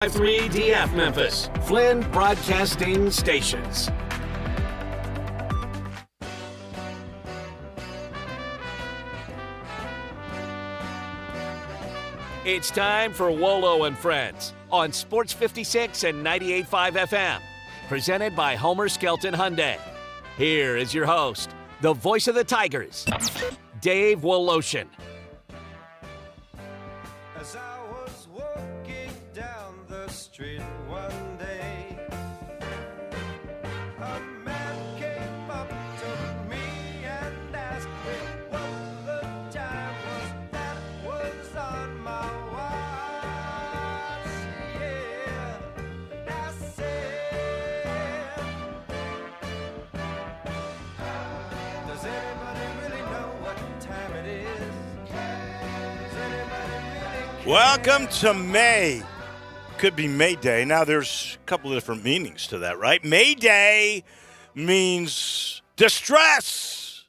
3DF Memphis, Flynn Broadcasting Stations. It's time for Wolo and Friends on Sports 56 and 98.5 FM. Presented by Homer Skelton Hyundai. Here is your host, the voice of the Tigers, Dave Woloshin. As I was walking down the street one day, a man came up to me and asked me what the time was that was on my watch. Yeah, and I said, does anybody really know what time it is? Does anybody really care? Welcome to May. Could be May Day. Now, there's a couple of different meanings to that, right? May Day means distress.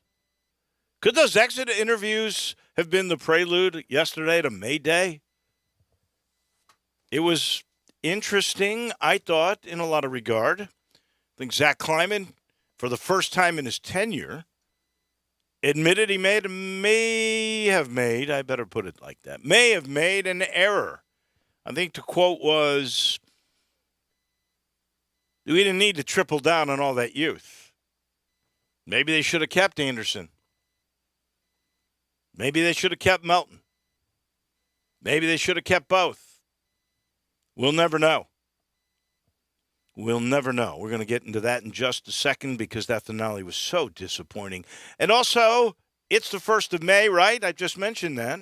Could those exit interviews have been the prelude yesterday to May Day? It was interesting, I thought, in a lot of regard. I think Zach Kleiman, for the first time in his tenure, admitted he may have made an error. I think the quote was, we didn't need to triple down on all that youth. Maybe they should have kept Anderson. Maybe they should have kept Melton. Maybe they should have kept both. We'll never know. We'll never know. We're going to get into that in just a second because that finale was so disappointing. And also, it's the 1st of May, right? I just mentioned that.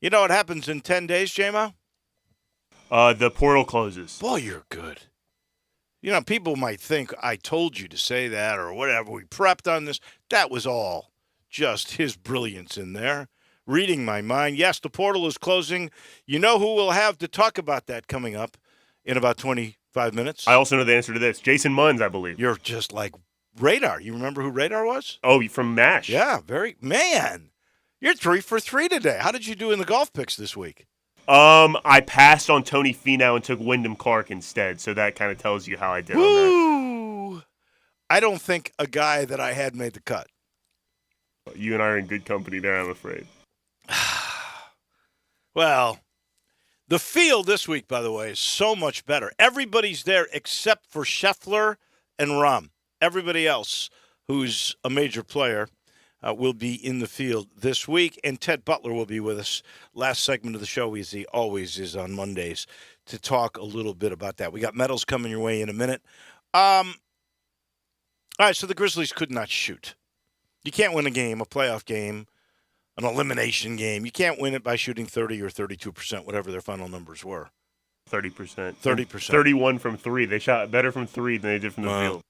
You know what happens in 10 days, J-Mo? The portal closes. Boy, you're good. You know, people might think I told you to say that or whatever. We prepped on this. That was all just his brilliance in there. Reading my mind. Yes, the portal is closing. You know who we'll have to talk about that coming up in about 25 minutes? I also know the answer to this. Jason Munz, I believe. You're just like Radar. You remember who Radar was? Oh, from MASH. Yeah, man. You're 3 for 3 today. How did you do in the golf picks this week? I passed on Tony Finau and took Wyndham Clark instead, so that kind of tells you how I did on Woo! I don't think a guy that I had made the cut. that. You and I are in good company there, I'm afraid. Well, the field this week, by the way, is so much better. Everybody's there except for Scheffler and Rahm. Everybody else who's a major player will be in the field this week, and Ted Butler will be with us last segment of the show, as he always is on Mondays, to talk a little bit about that. We got medals coming your way in a minute. All right, so the Grizzlies could not shoot. You can't win a game, a playoff game, an elimination game. You can't win it by shooting 30 or 32%, whatever their final numbers were. 30%. 30%. 31 from 3. They shot better from 3 than they did from the field.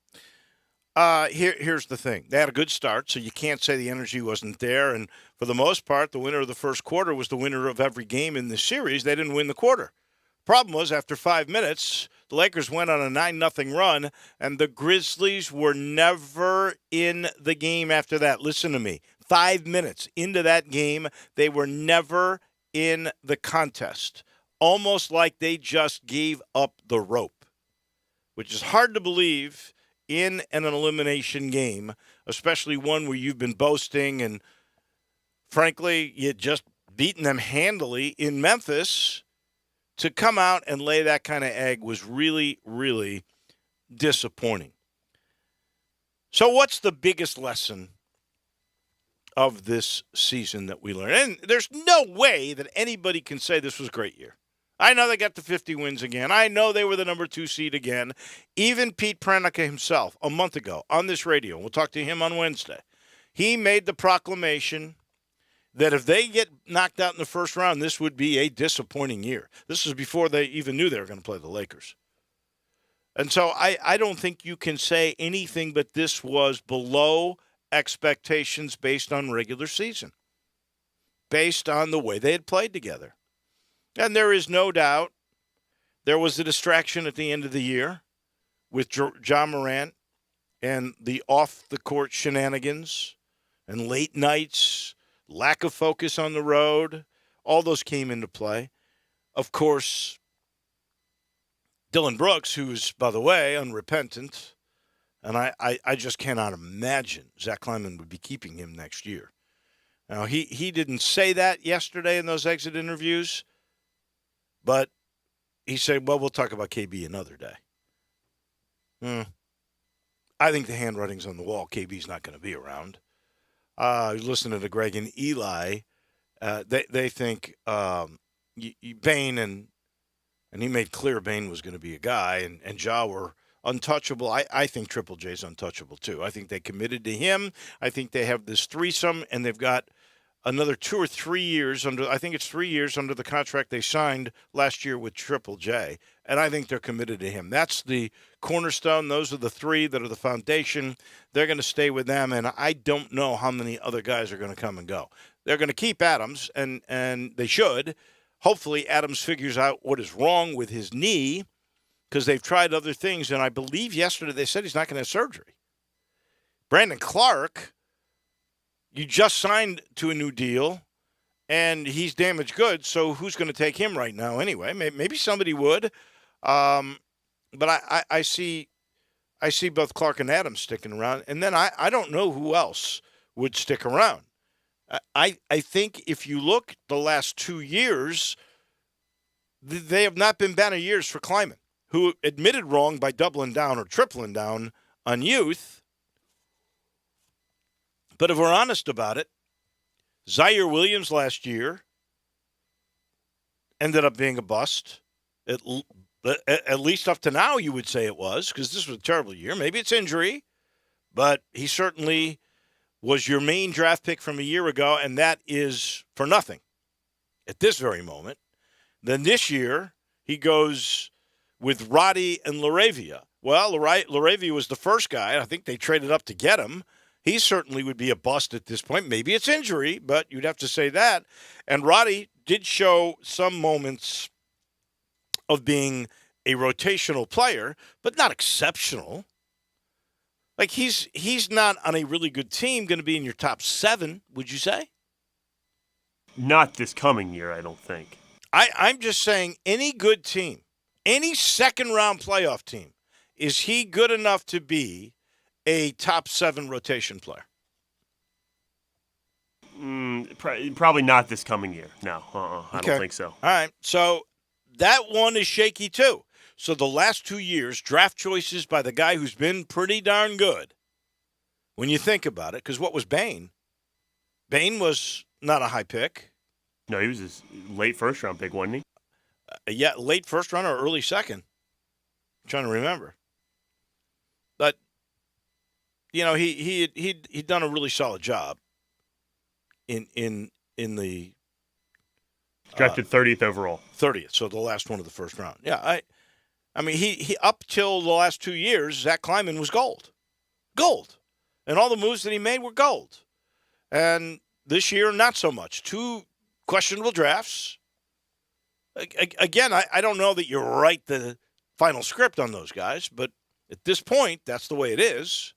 Here's the thing. They had a good start, so you can't say the energy wasn't there. And for the most part, the winner of the first quarter was the winner of every game in the series. They didn't win the quarter. Problem was, after 5 minutes, the Lakers went on a 9-0 run, and the Grizzlies were never in the game after that. Listen to me. 5 minutes into that game, they were never in the contest. Almost like they just gave up the rope, which is hard to believe in an elimination game, especially one where you've been boasting and, frankly, you just beaten them handily in Memphis. To come out and lay that kind of egg was really, really disappointing. So what's the biggest lesson of this season that we learned? And there's no way that anybody can say this was a great year. I know they got the 50 wins again. I know they were the number 2 seed again. Even Pete Pranica himself, a month ago on this radio, and we'll talk to him on Wednesday, he made the proclamation that if they get knocked out in the first round, this would be a disappointing year. This is before they even knew they were going to play the Lakers. And so I don't think you can say anything but this was below expectations based on regular season, based on the way they had played together. And there is no doubt there was a distraction at the end of the year with John Morant and the off-the-court shenanigans and late nights, lack of focus on the road. All those came into play. Of course, Dylan Brooks, who's, by the way, unrepentant, and I just cannot imagine Zach Kleiman would be keeping him next year. Now, he didn't say that yesterday in those exit interviews, but he said, well, we'll talk about KB another day. I think the handwriting's on the wall. KB's not going to be around. Listening to Greg and Eli, they think Bain and he made clear Bain was going to be a guy, and Ja were untouchable. I think Triple J's untouchable too. I think they committed to him. I think they have this threesome, and they've got another 2 or 3 years under. I think it's 3 years under the contract they signed last year with Triple J, and I think they're committed to him. That's the cornerstone. Those are the three that are the foundation. They're going to stay with them, and I don't know how many other guys are going to come and go. They're going to keep Adams, and they should. Hopefully, Adams figures out what is wrong with his knee, because they've tried other things, and I believe yesterday they said he's not going to have surgery. Brandon Clark, you just signed to a new deal, and he's damaged goods, so who's going to take him right now anyway? Maybe somebody would. But I see both Clark and Adams sticking around, and then I don't know who else would stick around. I think if you look the last 2 years, they have not been banner years for Kleiman, who admitted wrong by doubling down or tripling down on youth. But if we're honest about it, Zaire Williams last year ended up being a bust. At least up to now, you would say it was, because this was a terrible year. Maybe it's injury, but he certainly was your main draft pick from a year ago, and that is for nothing at this very moment. Then this year, he goes with Roddy and LaRavia. Well, LaRavia was the first guy. I think they traded up to get him. He certainly would be a bust at this point. Maybe it's injury, but you'd have to say that. And Roddy did show some moments of being a rotational player, but not exceptional. Like, he's not on a really good team going to be in your top 7, would you say? Not this coming year, I don't think. I'm just saying any good team, any second-round playoff team, is he good enough to be a top 7 rotation player? Probably not this coming year. No, I don't think so. All right, so that one is shaky too. So the last 2 years, draft choices by the guy who's been pretty darn good, when you think about it, because what was Bain? Bain was not a high pick. No, he was a late first-round pick, wasn't he? Yeah, late first round or early second. I'm trying to remember. But, you know, he'd done a really solid job in the drafted 30th overall. 30th, so the last one of the first round. Yeah, I mean, he up till the last 2 years, Zach Kleiman was gold. Gold. And all the moves that he made were gold. And this year, not so much. 2 questionable drafts. Again, I don't know that you write the final script on those guys, but at this point, that's the way it is.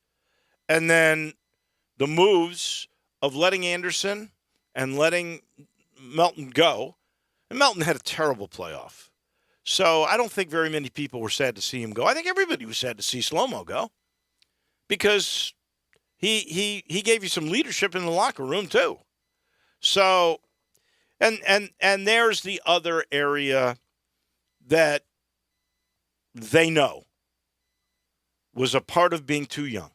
And then the moves of letting Anderson and letting Melton go. And Melton had a terrible playoff. So I don't think very many people were sad to see him go. I think everybody was sad to see Slow-Mo go, because he gave you some leadership in the locker room too. So, and there's the other area that they know was a part of being too young,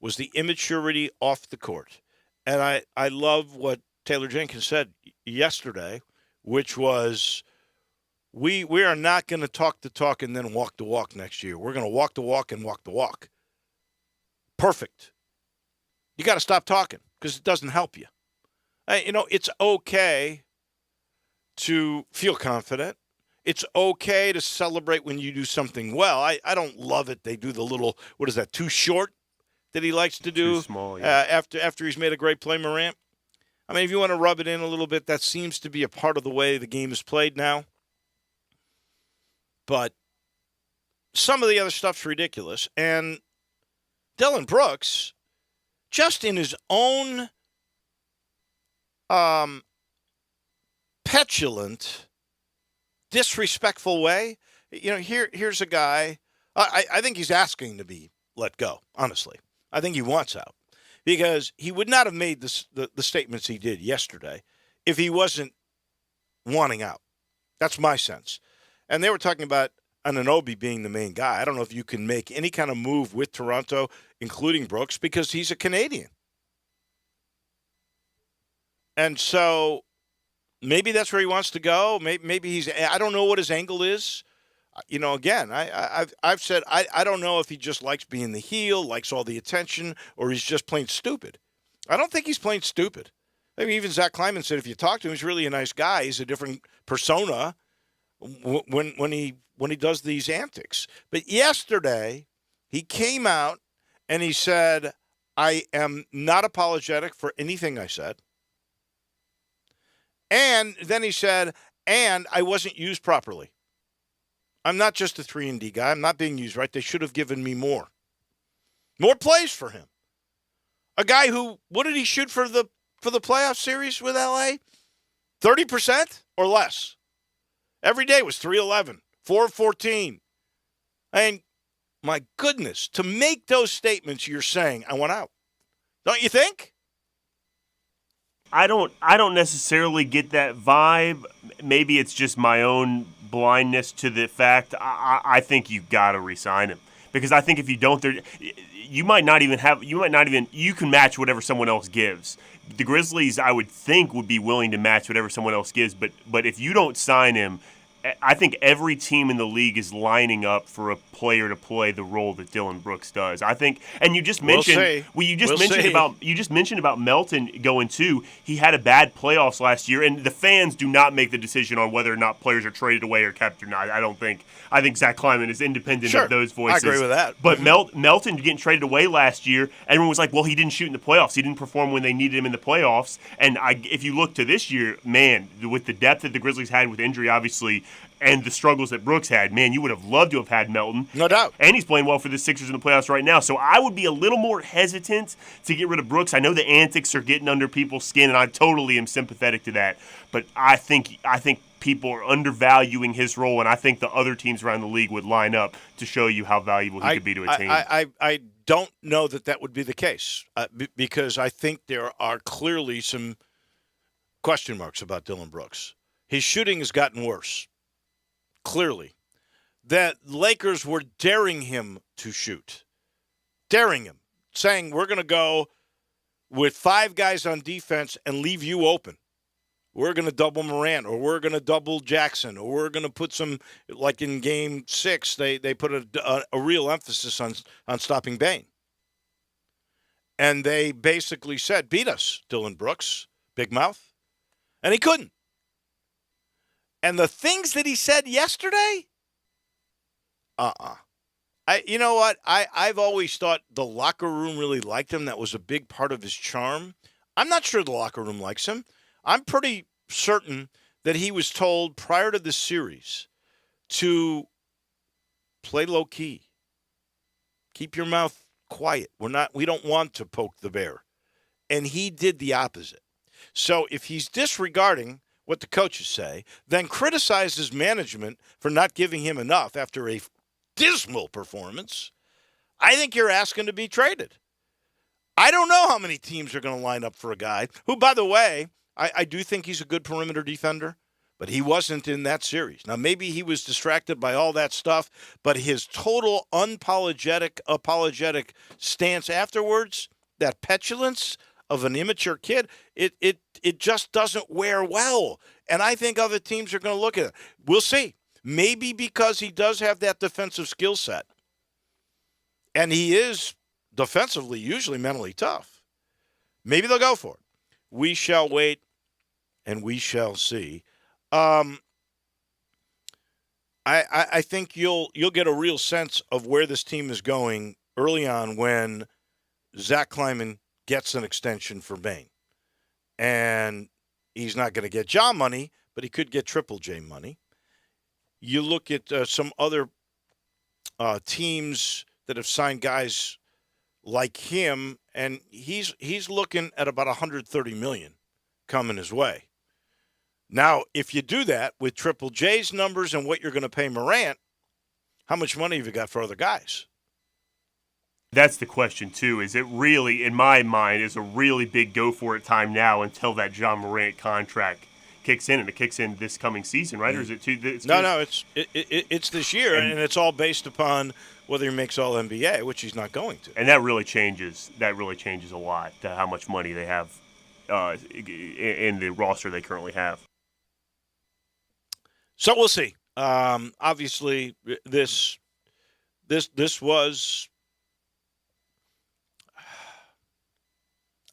was the immaturity off the court. And I love what Taylor Jenkins said yesterday, which was, we are not going to talk the talk and then walk the walk next year. We're going to walk the walk and walk the walk. Perfect. You got to stop talking, because it doesn't help you. You know, it's okay to feel confident. It's okay to celebrate when you do something well. I don't love it. They do the little, what is that, too short that he likes to do? Too small, yeah. After he's made a great play, Morant. I mean, if you want to rub it in a little bit, that seems to be a part of the way the game is played now. But some of the other stuff's ridiculous. And Dylan Brooks, just in his own petulant, disrespectful way, Here's a guy. I think he's asking to be let go, honestly. I think he wants out because he would not have made the statements he did yesterday if he wasn't wanting out. That's my sense. And they were talking about Anunoby being the main guy. I don't know if you can make any kind of move with Toronto, including Brooks, because he's a Canadian. And so maybe that's where he wants to go. Maybe I don't know what his angle is. Again, I've said I don't know if he just likes being the heel, likes all the attention, or he's just plain stupid. I don't think he's plain stupid. I mean, even Zach Kleiman said if you talk to him, he's really a nice guy. He's a different persona when he does these antics. But yesterday, he came out and he said, I am not apologetic for anything I said. And then he said, and I wasn't used properly. I'm not just a 3-and-D guy. I'm not being used right. They should have given me more. More plays for him. A guy who, what did he shoot for the playoff series with LA? 30% or less. Every day was 3-11, 4-14. And my goodness, to make those statements, you're saying, I want out. Don't you think? I don't necessarily get that vibe. Maybe it's just my own blindness to the fact. I think you got to re-sign him because I think if you don't, you can match whatever someone else gives. The Grizzlies, I would think, would be willing to match whatever someone else gives, but if you don't sign him, I think every team in the league is lining up for a player to play the role that Dylan Brooks does. I think, and you just mentioned, you just mentioned about Melton going too. He had a bad playoffs last year, and the fans do not make the decision on whether or not players are traded away or kept or not. I don't think. I think Zach Kleiman is independent of those voices. I agree with that. But Melton getting traded away last year, everyone was like, well, he didn't shoot in the playoffs. He didn't perform when they needed him in the playoffs. And if you look to this year, man, with the depth that the Grizzlies had with injury, obviously, and the struggles that Brooks had, man, you would have loved to have had Melton. No doubt. And he's playing well for the Sixers in the playoffs right now. So I would be a little more hesitant to get rid of Brooks. I know the antics are getting under people's skin, and I totally am sympathetic to that. But I think people are undervaluing his role, and I think the other teams around the league would line up to show you how valuable he could be to a team. I don't know that would be the case because I think there are clearly some question marks about Dylan Brooks. His shooting has gotten worse. Clearly, that Lakers were daring him to shoot. Daring him. Saying, we're going to go with 5 guys on defense and leave you open. We're going to double Morant, or we're going to double Jackson, or we're going to put some, like in Game 6, they put a real emphasis on stopping Bane. And they basically said, beat us, Dylan Brooks, big mouth. And he couldn't. And the things that he said yesterday, you know what? I've always thought the locker room really liked him. That was a big part of his charm. I'm not sure the locker room likes him. I'm pretty certain that he was told prior to the series to play low key. Keep your mouth quiet. We don't want to poke the bear. And he did the opposite. So if he's disregarding what the coaches say, then criticizes management for not giving him enough after a dismal performance, I think you're asking to be traded. I don't know how many teams are going to line up for a guy who, by the way, I do think he's a good perimeter defender, but he wasn't in that series. Now, maybe he was distracted by all that stuff, but his total apologetic stance afterwards, that petulance of an immature kid, it just doesn't wear well. And I think other teams are going to look at it. We'll see. Maybe because he does have that defensive skill set. And he is defensively usually mentally tough. Maybe they'll go for it. We shall wait and we shall see. I think you'll get a real sense of where this team is going early on when Zach Kleiman gets an extension for Bane. And he's not going to get Ja money, but he could get Triple J money. You look at some other teams that have signed guys like him, and he's looking at about $130 million coming his way. Now, if you do that with Triple J's numbers and what you're going to pay Morant, how much money have you got for other guys? That's the question, too. Is it really, in my mind, is a really big go-for-it time now until that John Morant contract kicks in, and it kicks in this coming season, right? Or is it No, it's this year, and it's all based upon whether he makes All-NBA, which he's not going to. And that really changes a lot, how much money they have in the roster they currently have. So we'll see. Obviously, this was,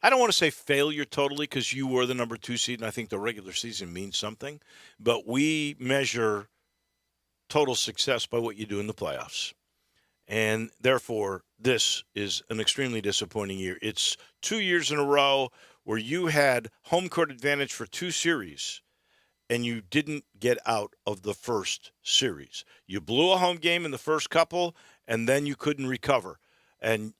I don't want to say failure totally, because you were the number 2 seed, and I think the regular season means something. But we measure total success by what you do in the playoffs. And therefore, this is an extremely disappointing year. It's 2 years in a row where you had home court advantage for 2 series, and you didn't get out of the first series. You blew a home game in the first couple, and then you couldn't recover. And,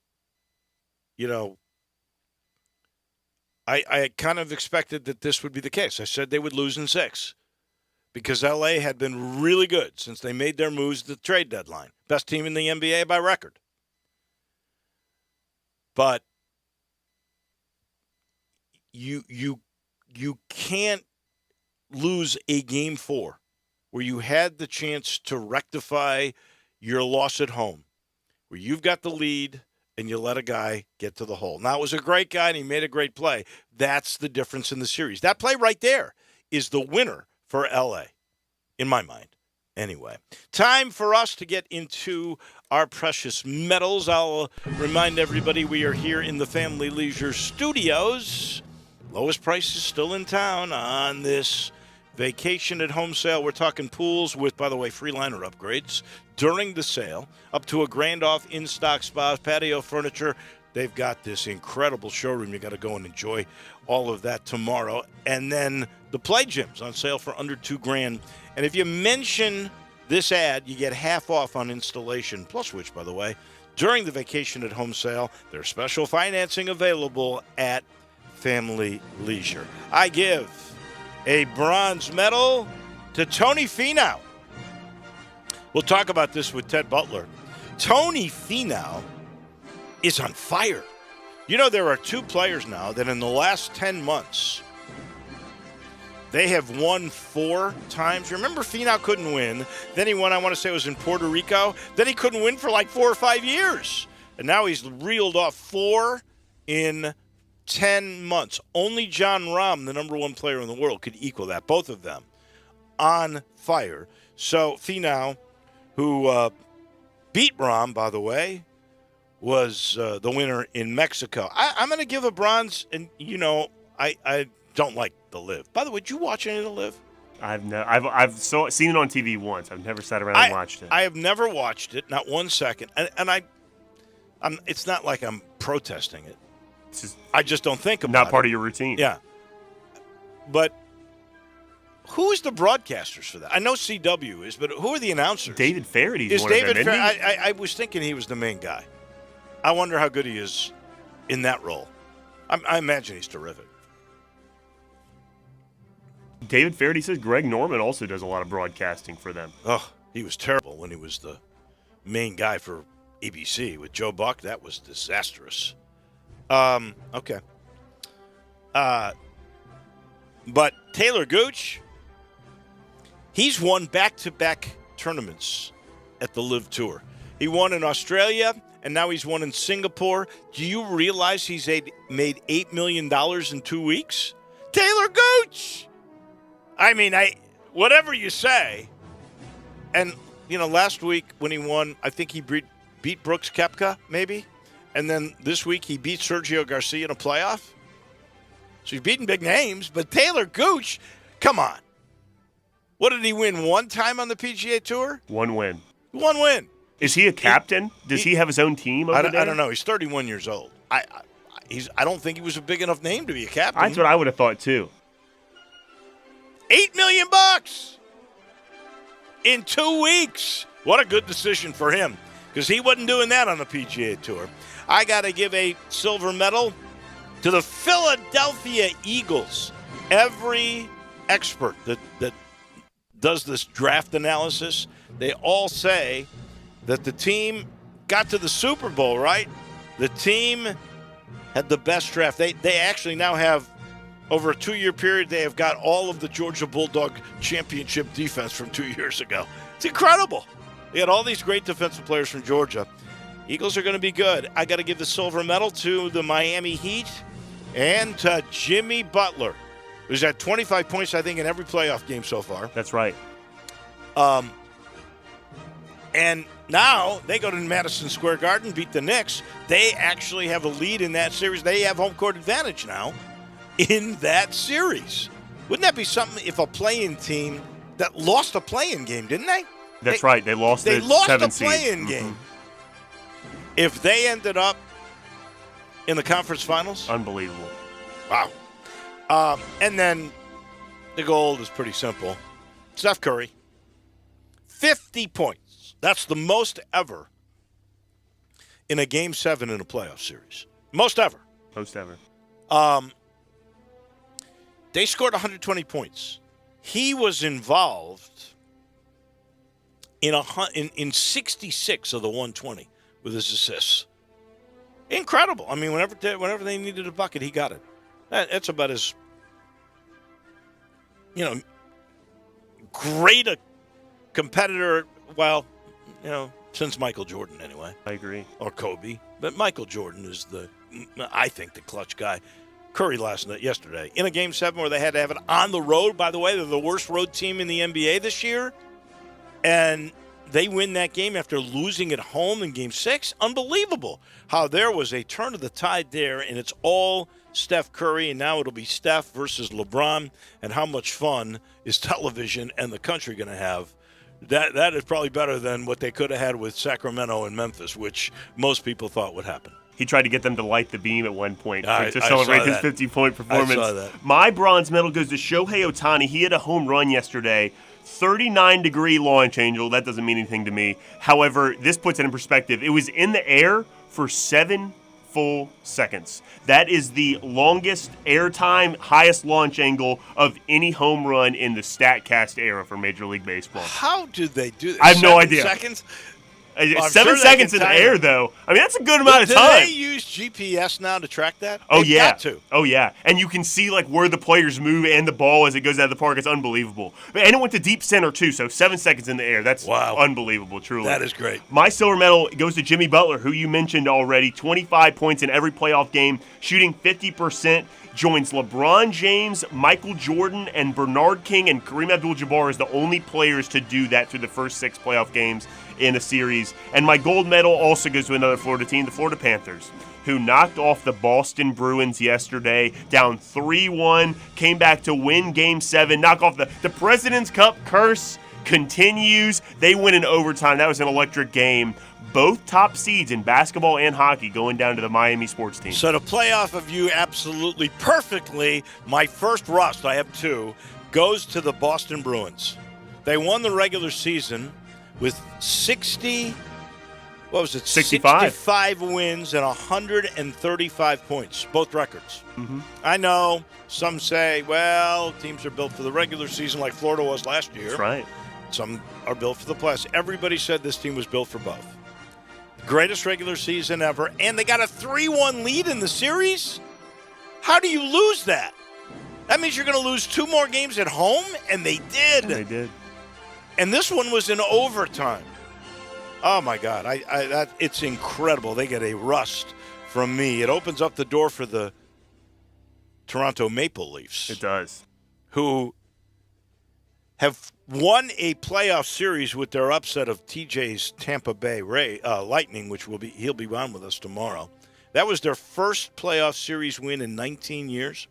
I kind of expected that this would be the case. I said they would lose in 6 because L.A. had been really good since they made their moves at the trade deadline. Best team in the NBA by record. But you can't lose a game 4 where you had the chance to rectify your loss at home, where you've got the lead and you let a guy get to the hole. Now, it was a great guy and he made a great play. That's the difference in the series. That play right there is the winner for L.A., in my mind. Anyway, time for us to get into our precious metals. I'll remind everybody we are here in the Family Leisure Studios. Lowest prices still in town on this vacation at home sale. We're talking pools with, by the way, free liner upgrades during the sale, up to $1,000 off in-stock spas, patio furniture. They've got this incredible showroom. You got to go and enjoy all of that tomorrow. And then the play gyms on sale for under $2,000. And if you mention this ad, you get half off on installation, plus which, by the way, during the vacation at home sale, there's special financing available at Family Leisure. I give a bronze medal to Tony Finau. We'll talk about this with Ted Butler. Tony Finau is on fire. You know, there are 2 players now that in the last 10 months, they have won 4 times. Remember, Finau couldn't win. Then he won, I want to say it was in Puerto Rico. Then he couldn't win for like 4 or 5 years. And now he's reeled off 4 in 10 months. Only John Rahm, the number 1 player in the world, could equal that. Both of them on fire. So Finau, who beat Rahm, by the way, was the winner in Mexico. I'm going to give a bronze, and I don't like the Live. By the way, did you watch any of the Live? I've seen it on TV once. I've never sat around and watched it. I have never watched it, not 1 second, and I'm. It's not like I'm protesting it. I just don't think about it. Not part of your routine. Yeah, but who is the broadcasters for that? I know CW is, but who are the announcers? David Faraday is one David of them, isn't he? I was thinking he was the main guy. I wonder how good he is in that role. I imagine he's terrific. David Faraday says Greg Norman also does a lot of broadcasting for them. Oh, he was terrible when he was the main guy for ABC. With Joe Buck, that was disastrous. Okay. But Taylor Gooch, he's won back-to-back tournaments at the Live Tour. He won in Australia, and now he's won in Singapore. Do you realize he's made $8 million in 2 weeks? Taylor Gooch! I mean, whatever you say. And, last week when he won, I think he beat Brooks Koepka, maybe. And then this week he beat Sergio Garcia in a playoff. So he's beating big names. But Taylor Gooch, come on. What did he win, 1 time on the PGA Tour? 1 win. 1 win. Is he a captain? Does he have his own team over there? I don't know. He's 31 years old. I don't think he was a big enough name to be a captain. That's what I would have thought, too. $8 million in 2 weeks. What a good decision for him, because he wasn't doing that on the PGA Tour. I got to give a silver medal to the Philadelphia Eagles. Every expert that does this draft analysis, they all say that the team got to the Super Bowl, right? The team had the best draft. They actually now have, over a 2-year period, they have got all of the Georgia Bulldog championship defense from 2 years ago. It's incredible. They had all these great defensive players from Georgia. Eagles are going to be good. I got to give the silver medal to the Miami Heat and to Jimmy Butler, who's had 25 points, I think, in every playoff game so far. That's right. And now they go to Madison Square Garden, beat the Knicks. They actually have a lead in that series. They have home court advantage now in that series. Wouldn't that be something if a play-in team that lost a play-in game, didn't they? That's right. They lost the 7th seed. Play-in game. If they ended up in the conference finals. Unbelievable. Wow. And then the gold is pretty simple. Steph Curry, 50 points. That's the most ever in a Game 7 in a playoff series. Most ever. Most ever. They scored 120 points. He was involved in 66 of the 120 with his assists. Incredible. I mean, whenever they needed a bucket, he got it. That's about as, great a competitor, well, since Michael Jordan anyway. I agree. Or Kobe. But Michael Jordan is I think, the clutch guy. Curry yesterday, in a Game 7 where they had to have it on the road. By the way, they're the worst road team in the NBA this year. And they win that game after losing at home in Game 6. Unbelievable how there was a turn of the tide there, and it's all Steph Curry, and now it'll be Steph versus LeBron, and how much fun is television and the country going to have. That is probably better than what they could have had with Sacramento and Memphis, which most people thought would happen. He tried to get them to light the beam at one point to celebrate his 50-point performance. I saw that. My bronze medal goes to Shohei Ohtani. He had a home run yesterday. 39-degree launch angle. That doesn't mean anything to me. However, this puts it in perspective. It was in the air for 7 full seconds. That is the longest airtime, highest launch angle of any home run in the StatCast era for Major League Baseball. How did they do that? I have no idea. Seconds? 7 seconds in the air, though. I mean, that's a good amount of time. Do they use GPS now to track that? Oh, They've yeah. got to. Oh, yeah. And you can see, where the players move and the ball as it goes out of the park. It's unbelievable. And it went to deep center, too, so 7 seconds in the air. That's unbelievable, truly. That is great. My silver medal goes to Jimmy Butler, who you mentioned already. 25 points in every playoff game, shooting 50%. Joins LeBron James, Michael Jordan, and Bernard King and Kareem Abdul-Jabbar as the only players to do that through the first 6 playoff games in a series. And my gold medal also goes to another Florida team, the Florida Panthers, who knocked off the Boston Bruins yesterday, down 3-1, came back to win Game 7, knock off the President's Cup curse continues. They win in overtime. That was an electric game. Both top seeds in basketball and hockey going down to the Miami sports team. So to play off of you absolutely perfectly, my first rust, I have 2, goes to the Boston Bruins. They won the regular season with 65 wins and 135 points, both records. Mm-hmm. I know some say, well, teams are built for the regular season like Florida was last year. That's right. Some are built for the playoffs. Everybody said this team was built for both. Greatest regular season ever, and they got a 3-1 lead in the series? How do you lose that? That means you're going to lose 2 more games at home, and they did. They did. And this one was in overtime. Oh, my God. It's incredible. They get a rust from me. It opens up the door for the Toronto Maple Leafs. It does. Who have won a playoff series with their upset of TJ's Tampa Bay Lightning, which he'll be on with us tomorrow. That was their first playoff series win in 19 years.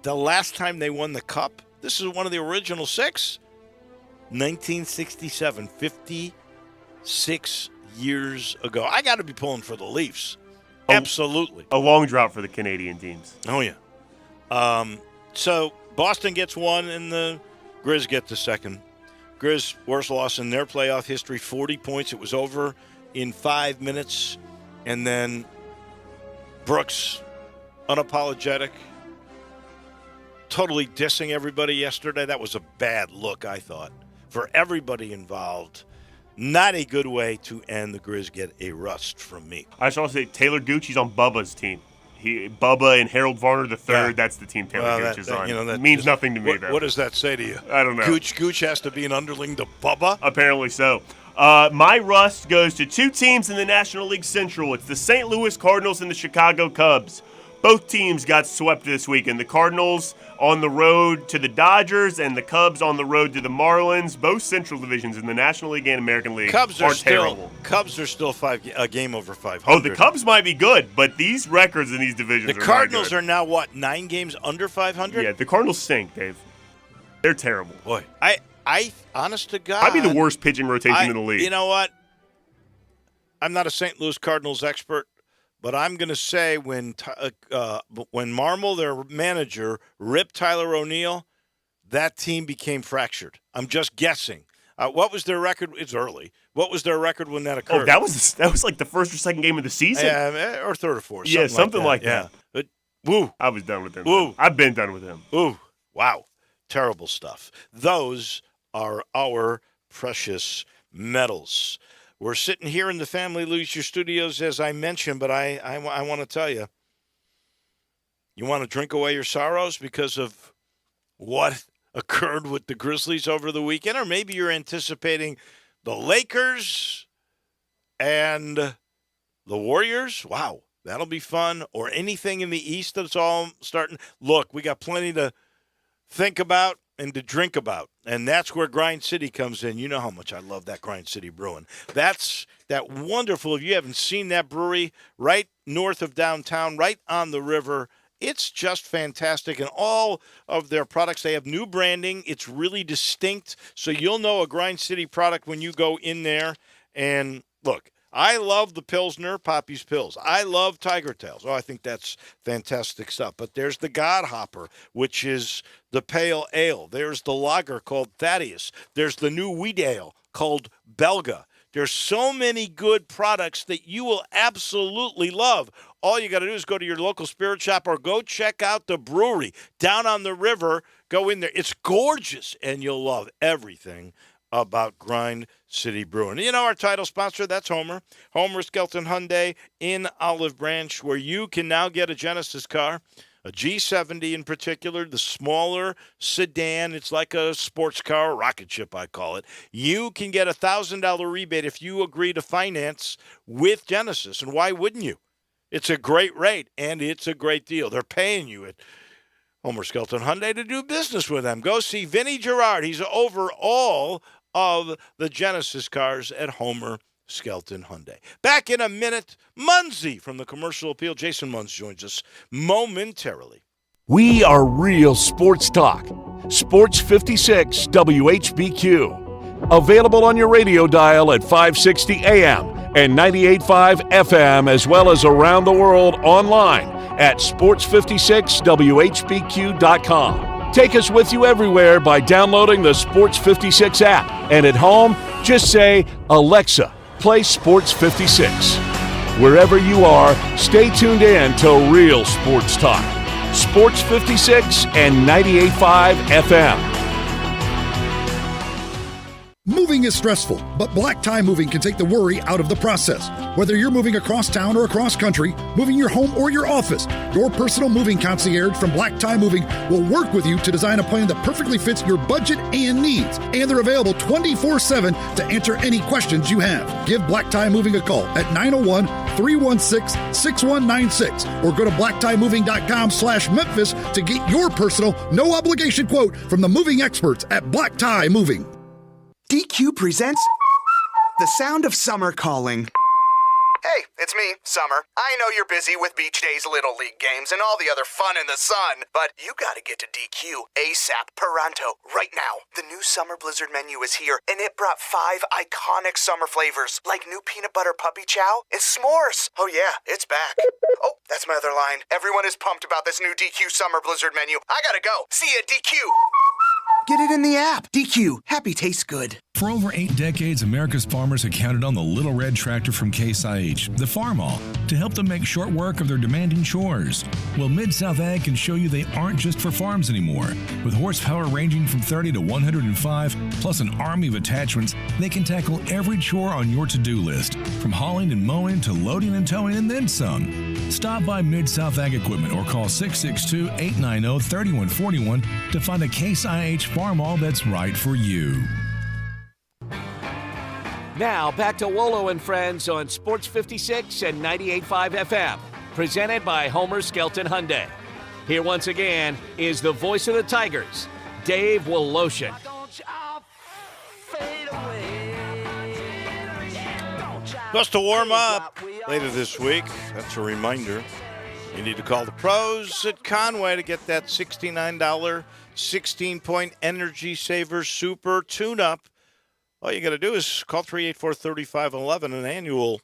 The last time they won the Cup, this is one of the original 6, 1967, 56 years ago. I got to be pulling for the Leafs. Absolutely. A long drought for the Canadian teams. Oh, yeah. So Boston gets 1 and the Grizz get the 2nd. Grizz, worst loss in their playoff history, 40 points. It was over in 5 minutes. And then Brooks, unapologetic, totally dissing everybody yesterday. That was a bad look, I thought, for everybody involved. Not a good way to end the Grizz. Get a rust from me. I just want to say Taylor Gooch's on Bubba's team. Bubba and Harold Varner III, Yeah. that's the team Taylor Gooch is on. that It means just- nothing to me, though. What does that say to you? I don't know. Gooch has to be an underling to Bubba? Apparently so. My rust goes to two teams in the National League Central. It's the St. Louis Cardinals and the Chicago Cubs. Both teams got swept this weekend. The Cardinals on the road to the Dodgers and the Cubs on the road to the Marlins. Both Central divisions in the National League and American League Cubs are are terrible. still a game over 500. Oh, the Cubs might be good, but these records in these divisions The are Cardinals not good. are now, 9 games under 500? Yeah, the Cardinals stink, Dave. They're terrible. Boy, I honest to God. Might be the worst pitching rotation in the league. You know what? I'm not a St. Louis Cardinals expert, but I'm going to say when Marmol, their manager, ripped Tyler O'Neill, that team became fractured. I'm just guessing. What was their record? It's early. What was their record when that occurred? Oh, that was like the first or second game of the season? Or third or fourth. Yeah, something like that. But, woo. I was done with him. Woo. I've been done with him. Ooh, wow. Terrible stuff. Those are our precious medals. We're sitting here in the Family Leisure Studios, as I mentioned, but I want to tell you, you want to drink away your sorrows because of what occurred with the Grizzlies over the weekend, or maybe you're anticipating the Lakers and the Warriors. Wow, that'll be fun. Or anything in the East that's all starting. Look, we got plenty to think about and to drink about. And that's where Grind City comes in. You know how much I love that Grind City Brewing. That's that wonderful, if you haven't seen that brewery, right north of downtown, right on the river, it's just fantastic. And all of their products, they have new branding. It's really distinct. So you'll know a Grind City product when you go in there. And look, I love the Pilsner, Poppy's Pills. I love Tiger Tails. Oh, I think that's fantastic stuff. But there's the God Hopper, which is the pale ale. There's the lager called Thaddeus. There's the new wheat ale called Belga. There's so many good products that you will absolutely love. All you got to do is go to your local spirit shop or go check out the brewery down on the river. Go in there. It's gorgeous, and you'll love everything about Grind City Brewing. You know our title sponsor, that's Homer. Homer Skelton Hyundai in Olive Branch, where you can now get a Genesis car, a G70 in particular, the smaller sedan. It's like a sports car, a rocket ship, I call it. You can get a $1,000 rebate if you agree to finance with Genesis. And why wouldn't you? It's a great rate, and it's a great deal. They're paying you at Homer Skelton Hyundai to do business with them. Go see Vinny Gerard. He's over all of the Genesis cars at Homer Skelton Hyundai. Back in a minute, Munzie from the Commercial Appeal. Jason Munz joins us momentarily. We are real sports talk. Sports 56 WHBQ. Available on your radio dial at 560 AM and 98.5 FM, as well as around the world online at sports56whbq.com. Take us with you everywhere by downloading the Sports 56 app. And at home, just say, Alexa, play Sports 56. Wherever you are, stay tuned in to Real Sports Talk. Sports 56 and 98.5 FM. Moving is stressful, but Black Tie Moving can take the worry out of the process. Whether you're moving across town or across country, moving your home or your office, your personal moving concierge from Black Tie Moving will work with you to design a plan that perfectly fits your budget and needs. And they're available 24/7 to answer any questions you have. Give Black Tie Moving a call at 901-316-6196 or go to blacktiemoving.com/Memphis to get your personal, no obligation quote from the moving experts at Black Tie Moving. DQ presents The Sound of Summer Calling. Hey, it's me, Summer. I know you're busy with Beach Days Little League games and all the other fun in the sun, but you gotta get to DQ ASAP Pronto right now. The new Summer Blizzard menu is here, and it brought 5 iconic summer flavors, like new peanut butter puppy chow and s'mores. Oh yeah, it's back. Oh, that's my other line. Everyone is pumped about this new DQ Summer Blizzard menu. I gotta go. See you at DQ. Get it in the app. DQ, happy tastes good. For over 8 decades, America's farmers have counted on the Little Red Tractor from Case IH, the Farmall, to help them make short work of their demanding chores. Well, Mid-South Ag can show you they aren't just for farms anymore. With horsepower ranging from 30 to 105, plus an army of attachments, they can tackle every chore on your to-do list, from hauling and mowing to loading and towing and then some. Stop by Mid-South Ag Equipment or call 662-890-3141 to find a Case IH Farmall that's right for you. Now back to Wolo and Friends on Sports 56 and 98.5 FM, presented by Homer Skelton Hyundai. Here once again is the voice of the Tigers, Dave Woloshin. Plus to warm up later this week. That's a reminder. You need to call the pros at Conway to get that $69 16-point Energy Saver Super Tune-Up. All you got to do is call 384-3511. An annual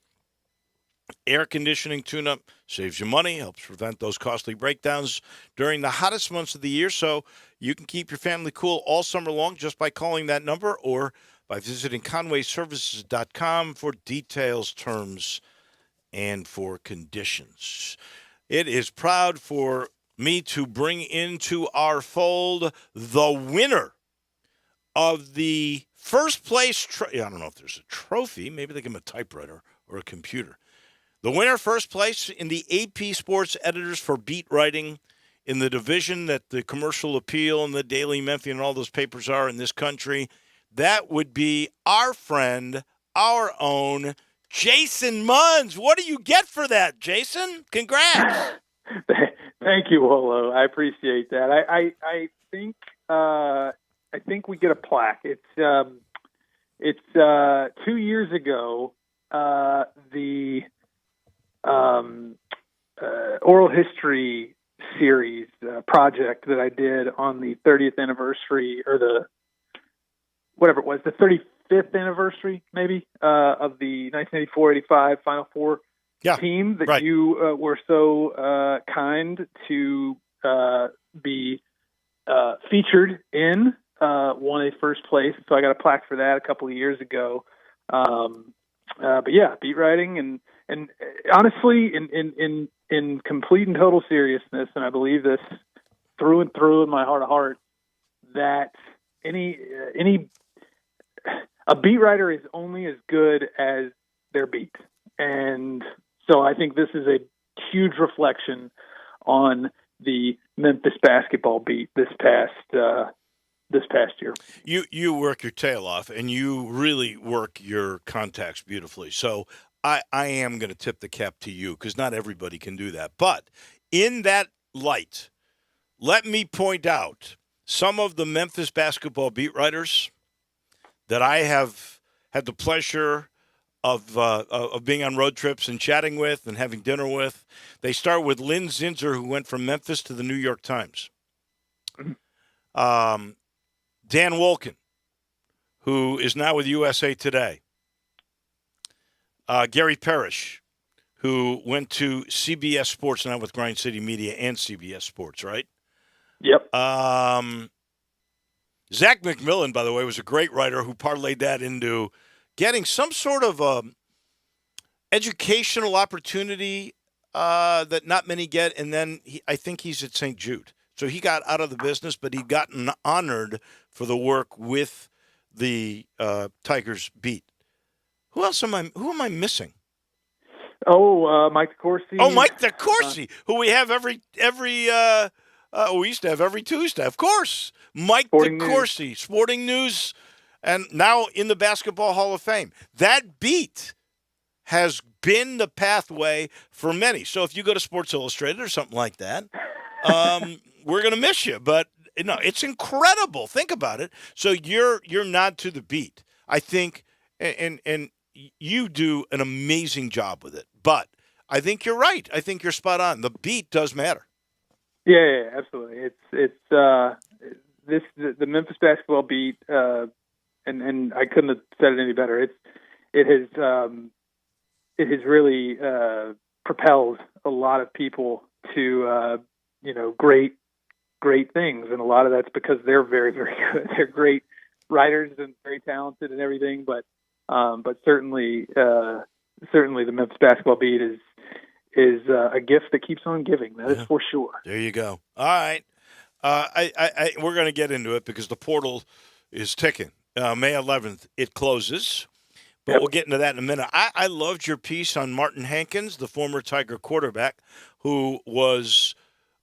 air conditioning tune-up saves you money, helps prevent those costly breakdowns during the hottest months of the year, so you can keep your family cool all summer long just by calling that number or by visiting conwayservices.com for details, terms, and for conditions. It is proud for me to bring into our fold the winner of the first place, I don't know if there's a trophy. Maybe they give him a typewriter or a computer. The winner, first place in the AP Sports Editors for Beat Writing in the division that the Commercial Appeal and the Daily Memphis and all those papers are in this country. That would be our friend, our own, Jason Munns. What do you get for that, Jason? Congrats. Thank you, Wolo. I appreciate that. I think we get a plaque. It's 2 years ago. The oral history series project that I did on the 30th anniversary, or the 35th anniversry, maybe, of the 1984-85 Final Four team that right. you were so kind to be featured in. Won a first place, so I got a plaque for that a couple of years ago. But yeah, beat writing and honestly, in complete and total seriousness, and I believe this through and through in my heart of heart, that a beat writer is only as good as their beat, and so I think this is a huge reflection on the Memphis basketball beat this past year. You work your tail off, and you really work your contacts beautifully. So I am going to tip the cap to you because not everybody can do that. But in that light, let me point out some of the Memphis basketball beat writers that I have had the pleasure of being on road trips and chatting with and having dinner with. They start with Lynn Zinzer, who went from Memphis to the New York Times. Dan Wolken, who is now with USA Today. Gary Parrish, who went to CBS Sports, now with Grind City Media and CBS Sports, right? Yep. Zach McMillan, by the way, was a great writer who parlayed that into getting some sort of educational opportunity that not many get, and then I think he's at St. Jude. So he got out of the business, but he'd gotten honored for the work with the Tigers beat. Who am I missing? Oh, Mike DeCourcy. Oh, Mike DeCourcy, who we have every we used to have every Tuesday, of course. Mike DeCourcy, Sporting News, and now in the Basketball Hall of Fame. That beat has been the pathway for many. So if you go to Sports Illustrated or something like that, we're going to miss you. But no, it's incredible. Think about it. So your nod to the beat, I think, and you do an amazing job with it. But I think you're right. I think you're spot on. The beat does matter. Yeah, absolutely. It's the Memphis basketball beat, and I couldn't have said it any better. It has really propelled a lot of people to great great things, and a lot of that's because they're very, very good. They're great writers and very talented and everything, but certainly the Memphis basketball beat is a gift that keeps on giving. That is for sure. There you go. All right. We're going to get into it because the portal is ticking. May 11th, it closes. But we'll get into that in a minute. I loved your piece on Martin Hankins, the former Tiger quarterback, who was,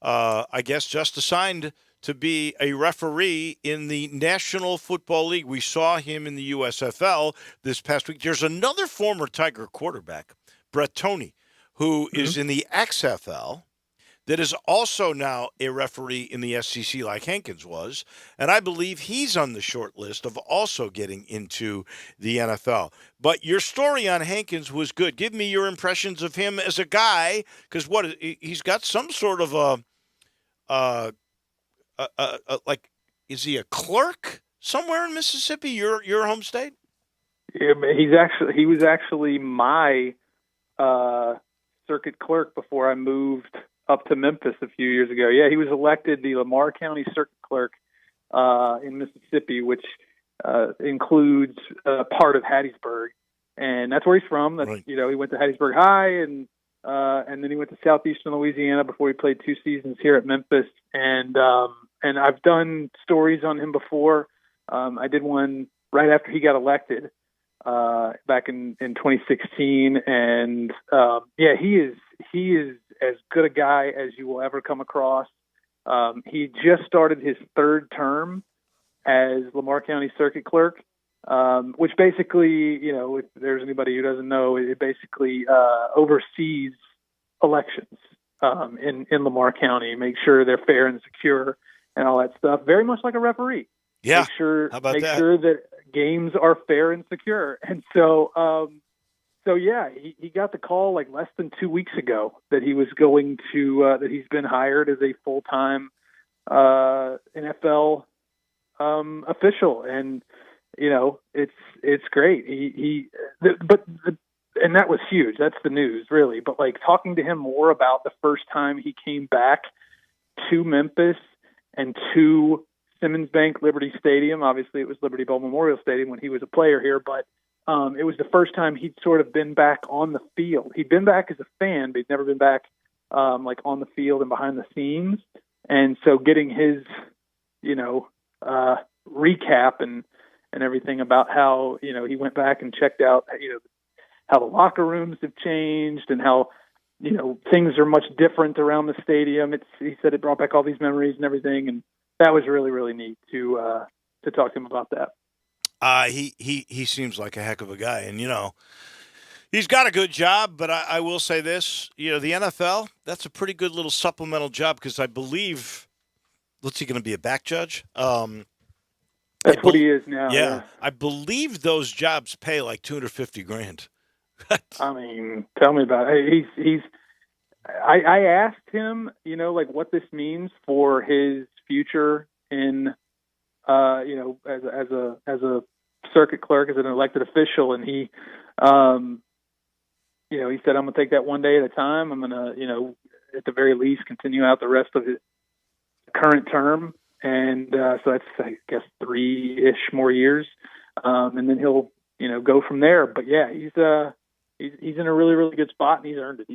I guess, just assigned to be a referee in the National Football League. We saw him in the USFL this past week. There's another former Tiger quarterback, Brett Toney, who is in the XFL, that is also now a referee in the SEC like Hankins was, and I believe he's on the short list of also getting into the NFL. But your story on Hankins was good. Give me your impressions of him as a guy, because he's got some sort of like, is he a clerk somewhere in Mississippi, your home state? Yeah, he was actually my circuit clerk before I moved up to Memphis a few years ago. Yeah, he was elected the Lamar County Circuit Clerk in Mississippi, which includes part of Hattiesburg, and that's where he's from. That's, right. He went to Hattiesburg High, and then he went to Southeastern Louisiana before he played 2 seasons here at Memphis. And I've done stories on him before. I did one right after he got elected back in 2016, and he is as good a guy as you will ever come across. He just started his 3rd term as Lamar County Circuit Clerk, which basically, if there's anybody who doesn't know, it basically oversees elections in Lamar County, make sure they're fair and secure and all that stuff. Very much like a referee. Yeah. Make sure that? sure that games are fair and secure. And so, he got the call like less than 2 weeks ago that he was going to that he's been hired as a full-time NFL official, and it's great. And that was huge. That's the news, really. But like talking to him more about the first time he came back to Memphis and to Simmons Bank Liberty Stadium. Obviously, it was Liberty Bowl Memorial Stadium when he was a player here, but it was the first time he'd sort of been back on the field. He'd been back as a fan, but he'd never been back like on the field and behind the scenes. And so getting his, recap and everything about how, he went back and checked out, how the locker rooms have changed and how, things are much different around the stadium. He said it brought back all these memories and everything. And that was really, really neat to talk to him about that. He seems like a heck of a guy, and he's got a good job. But I will say this: the NFL, that's a pretty good little supplemental job, because I believe, what's he going to be, a back judge? That's what he is now. Yeah, I believe those jobs pay like $250,000. I mean, tell me about it. I asked him, like what this means for his future in, as a circuit clerk, as an elected official, and he, he said, "I'm gonna take that one day at a time. I'm gonna, at the very least, continue out the rest of his current term, and so that's, I guess, 3-ish more years, and then he'll, go from there." But yeah, he's in a really, really good spot, and he's earned it.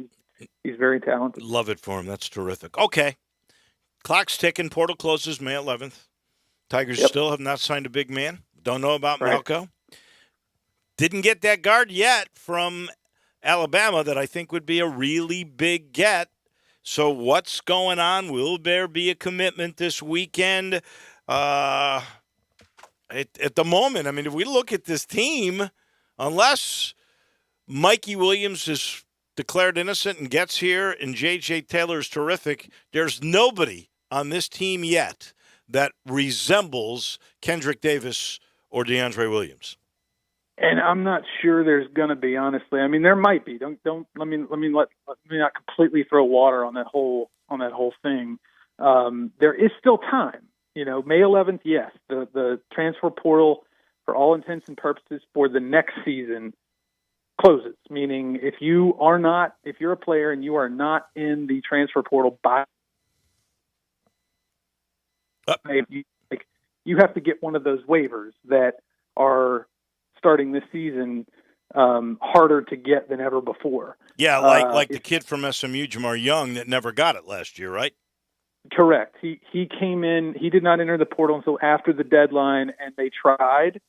He's very talented. Love it for him. That's terrific. Okay, clock's ticking. Portal closes May 11th. Tigers still have not signed a big man. Don't know about Malco. Didn't get that guard yet from Alabama that I think would be a really big get. So what's going on? Will there be a commitment this weekend? At the moment, I mean, if we look at this team, unless Mikey Williams is declared innocent and gets here and J.J. Taylor is terrific, there's nobody on this team yet that resembles Kendrick Davis or DeAndre Williams. And I'm not sure there's going to be, honestly. I mean, there might be. Don't let me not completely throw water on that whole thing. There is still time. May 11th, yes. The transfer portal, for all intents and purposes, for the next season closes. Meaning, if you're a player and you are not in the transfer portal by You have to get one of those waivers that are starting this season harder to get than ever before. Yeah, like the kid from SMU, Jamar Young, that never got it last year, right? Correct. He came in. He did not enter the portal until after the deadline, and they tried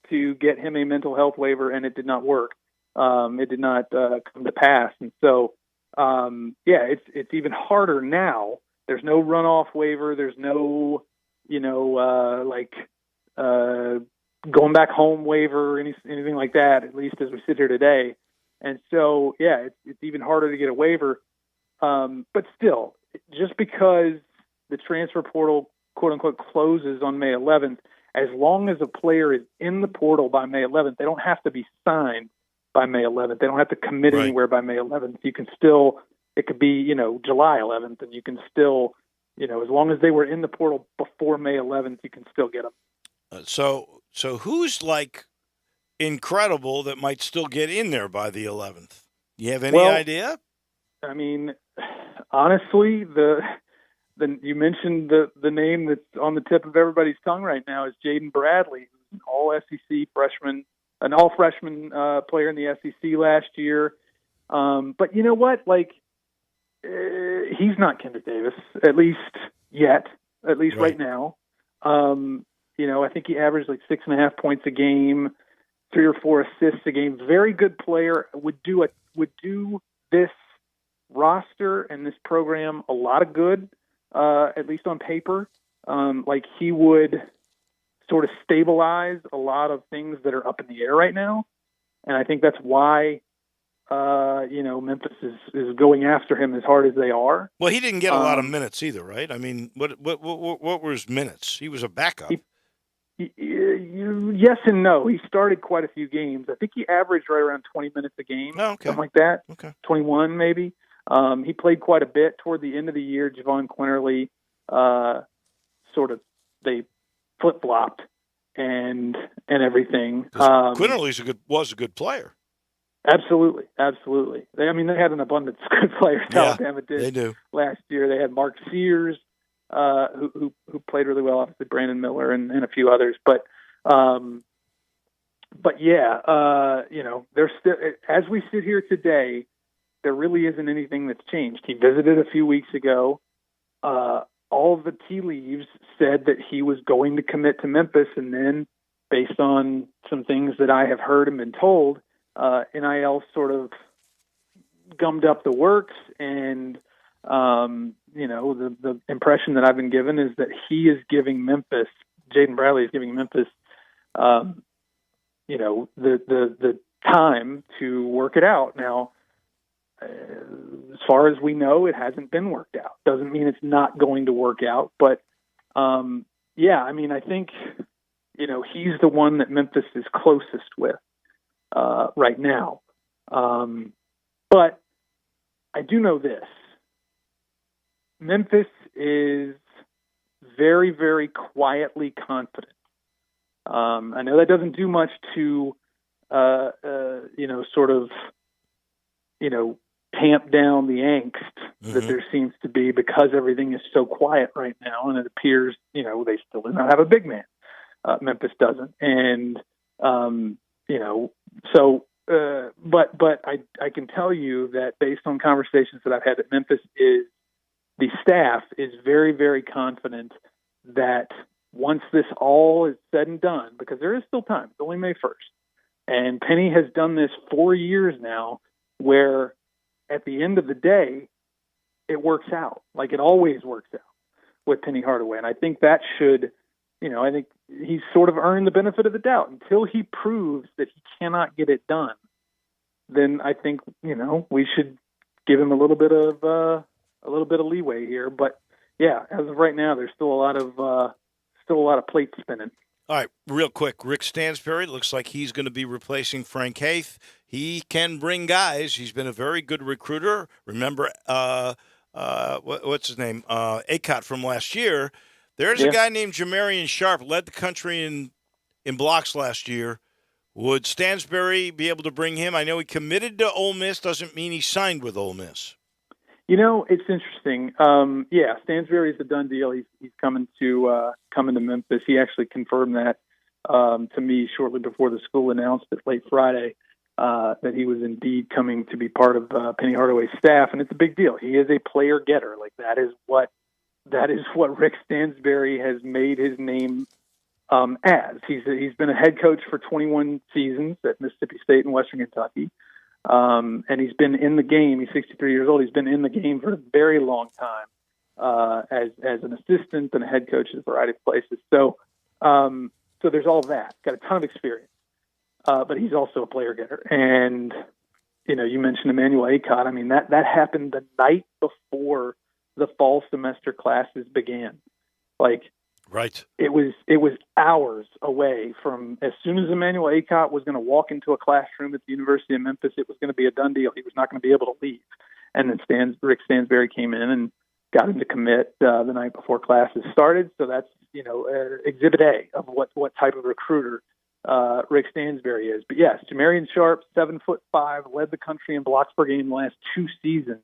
to get him a mental health waiver, and it did not work. It did not come to pass, and so it's even harder now. There's no runoff waiver. There's no going back home waiver, anything like that. At least as we sit here today, and so it's even harder to get a waiver. But still, just because the transfer portal, quote unquote, closes on May 11th, as long as a player is in the portal by May 11th, they don't have to be signed by May 11th. They don't have to commit anywhere by May 11th. You can still, it could be, July 11th, and you can still, as long as they were in the portal before May 11th, you can still get them. So who's like incredible that might still get in there by the 11th? You have any idea? I mean, honestly, you mentioned the name that's on the tip of everybody's tongue right now is Jaden Bradley, who's an all-SEC freshman, an all-freshman player in the SEC last year. But you know what? He's not Kendrick Davis, at least right now. I think he averaged 6.5 points a game, 3 or 4 assists a game. Very good player. Would do this roster and this program a lot of good, at least on paper. He would sort of stabilize a lot of things that are up in the air right now, and I think that's why Memphis is going after him as hard as they are. Well, he didn't get a lot of minutes either, right? I mean, what were his minutes? He was a backup. Yes and no. He started quite a few games. I think he averaged right around 20 minutes a game, something like that. Okay. 21 maybe. He played quite a bit toward the end of the year. Javon Quinterly, they flip-flopped and everything. Quinterly was a good player. Absolutely. They had an abundance of good players. Alabama did. They do. Last year they had Mark Sears, who played really well, obviously Brandon Miller and a few others. But there's still, as we sit here today, there really isn't anything that's changed. He visited a few weeks ago. All of the tea leaves said that he was going to commit to Memphis, and then based on some things that I have heard and been told, NIL sort of gummed up the works, and the impression that I've been given is that he is giving Memphis, Jaden Bradley is giving Memphis, the time to work it out. Now, as far as we know, it hasn't been worked out. Doesn't mean it's not going to work out, but I think he's the one that Memphis is closest with right now. But I do know this. Memphis is very, very quietly confident. I know that doesn't do much to, tamp down the angst that there seems to be because everything is so quiet right now, and it appears, they still do not have a big man. Memphis doesn't. And, but I can tell you that based on conversations that I've had, that Memphis the staff is very, very confident that once this all is said and done, because there is still time, it's only May 1st, and Penny has done this 4 years now, where at the end of the day, it works out. Like it always works out with Penny Hardaway. And I think that should, I think he's sort of earned the benefit of the doubt. Until he proves that he cannot get it done, then I think, we should give him a little bit of leeway here. But yeah, as of right now, there's still a lot of plates spinning. All right, real quick, Rick Stansbury looks like he's going to be replacing Frank Haith. He can bring guys. He's been a very good recruiter. Remember, what's his name? Acott from last year. There's a guy named Jamarian Sharp, led the country in blocks last year. Would Stansbury be able to bring him? I know he committed to Ole Miss. Doesn't mean he signed with Ole Miss. It's interesting. Stansbury's a done deal. He's coming to Memphis. He actually confirmed that to me shortly before the school announced it late Friday that he was indeed coming to be part of Penny Hardaway's staff, and it's a big deal. He is a player getter. Like that is what Rick Stansbury has made his name as. He's been a head coach for 21 seasons at Mississippi State and Western Kentucky. And he's been in the game. He's 63 years old. He's been in the game for a very long time as an assistant and a head coach at a variety of places. So there's all that. Got a ton of experience, but he's also a player getter. And you mentioned Emmanuel Acott. I mean that happened the night before the fall semester classes began. Right. It was hours away from as soon as Emmanuel Acott was going to walk into a classroom at the University of Memphis, it was going to be a done deal. He was not going to be able to leave. And then Rick Stansbury came in and got him to commit the night before classes started. So that's, exhibit A of what type of recruiter Rick Stansbury is. But yes, Jamarian Sharp, 7'5", led the country in blocks per game the last 2 seasons.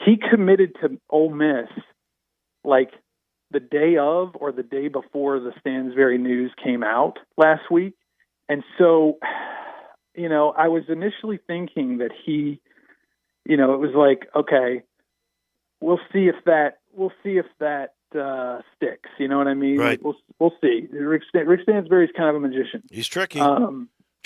He committed to Ole Miss the day of or the day before the Stansbury news came out last week. And so, I was initially thinking that he, it was like, okay, we'll see if that sticks. You know what I mean? Right. We'll see. Rick Stansbury's kind of a magician. He's tricky.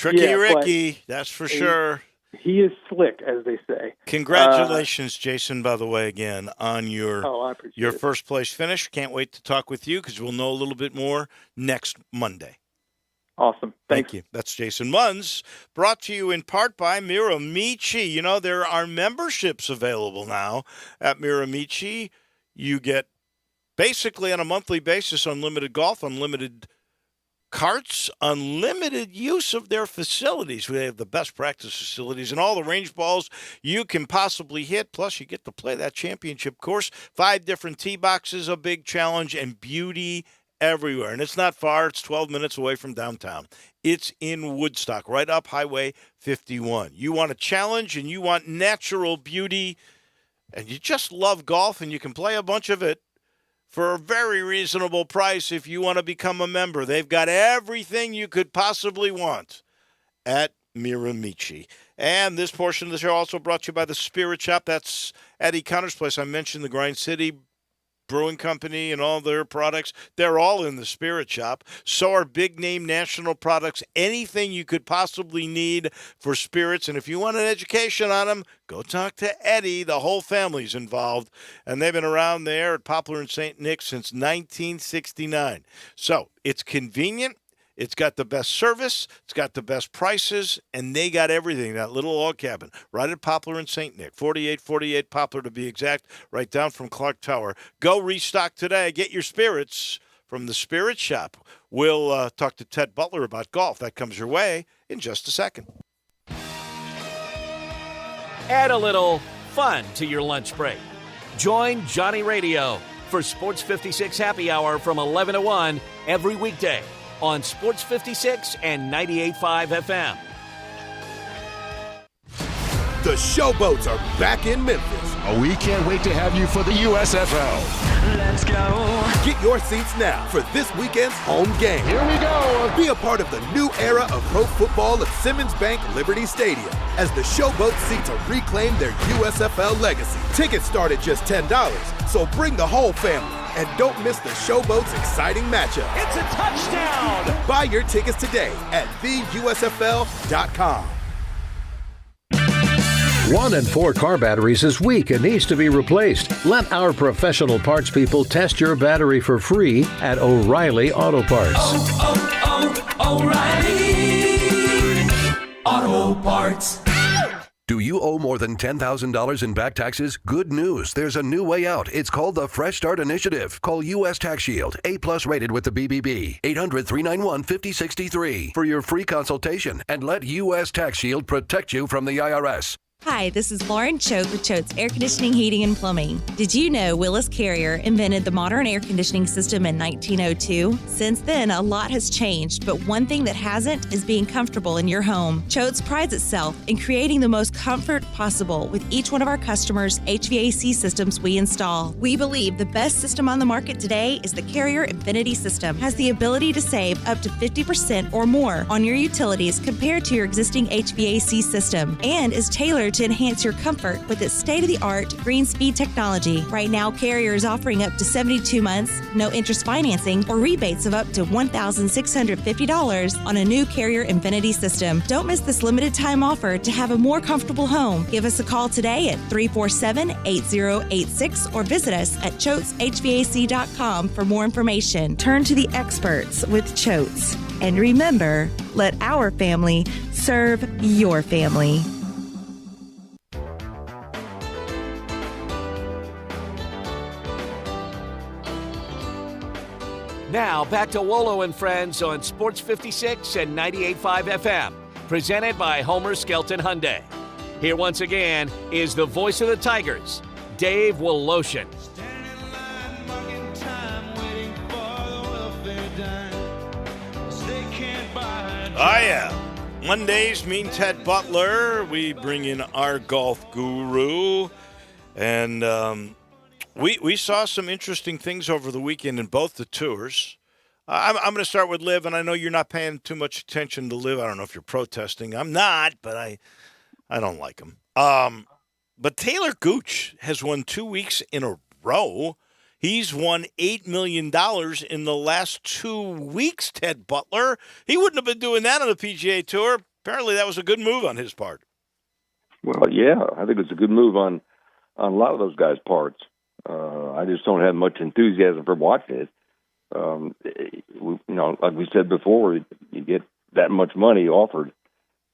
Ricky, that's for sure. He is slick, as they say. Congratulations, Jason, by the way, again, on your it. first place finish. Can't wait to talk with you because we'll know a little bit more next Monday. Awesome. Thank you. That's Jason Munz, brought to you in part by Miramichi. There are memberships available now at Miramichi. You get basically on a monthly basis unlimited golf, unlimited carts, unlimited use of their facilities. They have the best practice facilities and all the range balls you can possibly hit. Plus, you get to play that championship course. 5 different tee boxes, a big challenge, and beauty everywhere. And it's not far. It's 12 minutes away from downtown. It's in Woodstock, right up Highway 51. You want a challenge and you want natural beauty and you just love golf and you can play a bunch of it for a very reasonable price if you want to become a member. They've got everything you could possibly want at Miramichi. And this portion of the show also brought to you by the Spirit Shop. That's Eddie Connor's place. I mentioned the Grind City Brewing Company and all their products. They're all in the Spirit Shop. So are big-name national products. Anything you could possibly need for spirits. And if you want an education on them, go talk to Eddie. The whole family's involved. And they've been around there at Poplar and St. Nick since 1969. So it's convenient. It's got the best service, it's got the best prices, and they got everything. That little log cabin right at Poplar and St. Nick, 4848 Poplar to be exact, right down from Clark Tower. Go restock today. Get your spirits from the Spirit Shop. We'll talk to Ted Butler about golf. That comes your way in just a second. Add a little fun to your lunch break. Join Johnny Radio for Sports 56 Happy Hour from 11 to 1 every weekday on Sports 56 and 98.5 FM. The Showboats are back in Memphis. Oh, we can't wait to have you for the USFL. Let's go. Get your seats now for this weekend's home game. Here we go. Be a part of the new era of pro football at Simmons Bank Liberty Stadium as the Showboats seek to reclaim their USFL legacy. Tickets start at just $10, so bring the whole family. And don't miss the Showboats' exciting matchup. It's a touchdown! Buy your tickets today at theusfl.com. 1 in 4 car batteries is weak and needs to be replaced. Let our professional parts people test your battery for free at O'Reilly Auto Parts. O'Reilly Auto Parts. Do you owe more than $10,000 in back taxes? Good news. There's a new way out. It's called the Fresh Start Initiative. Call U.S. Tax Shield, A+ rated with the BBB, 800-391-5063 for your free consultation and let U.S. Tax Shield protect you from the IRS. Hi, this is Lauren Choate with Choate's Air Conditioning, Heating, and Plumbing. Did you know Willis Carrier invented the modern air conditioning system in 1902? Since then, a lot has changed, but one thing that hasn't is being comfortable in your home. Choate's prides itself in creating the most comfort possible with each one of our customers' HVAC systems we install. We believe the best system on the market today is the Carrier Infinity System. It has the ability to save up to 50% or more on your utilities compared to your existing HVAC system and is tailored to enhance your comfort with its state-of-the-art green speed technology. Right now, Carrier is offering up to 72 months, no interest financing, or rebates of up to $1,650 on a new Carrier Infinity system. Don't miss this limited time offer to have a more comfortable home. Give us a call today at 347-8086 or visit us at ChoatesHVAC.com for more information. Turn to the experts with Choates. And remember, let our family serve your family. Now, back to Wolo and Friends on Sports 56 and 98.5 FM, presented by Homer Skelton Hyundai. Here once again is the voice of the Tigers, Dave Woloshin. Oh, yeah. Mondays mean Ted Butler. We bring in our golf guru. And we saw some interesting things over the weekend in both the tours. I'm going to start with Liv, and I know you're not paying too much attention to Liv. I don't know if you're protesting. I'm not, but I don't like him. But Taylor Gooch has won 2 weeks in a row. He's won $8 million in the last 2 weeks, Ted Butler. He wouldn't have been doing that on the PGA Tour. Apparently that was a good move on his part. Well, yeah, I think it's a good move on a lot of those guys' parts. I just don't have much enthusiasm for watching it. Like we said before, you get that much money offered.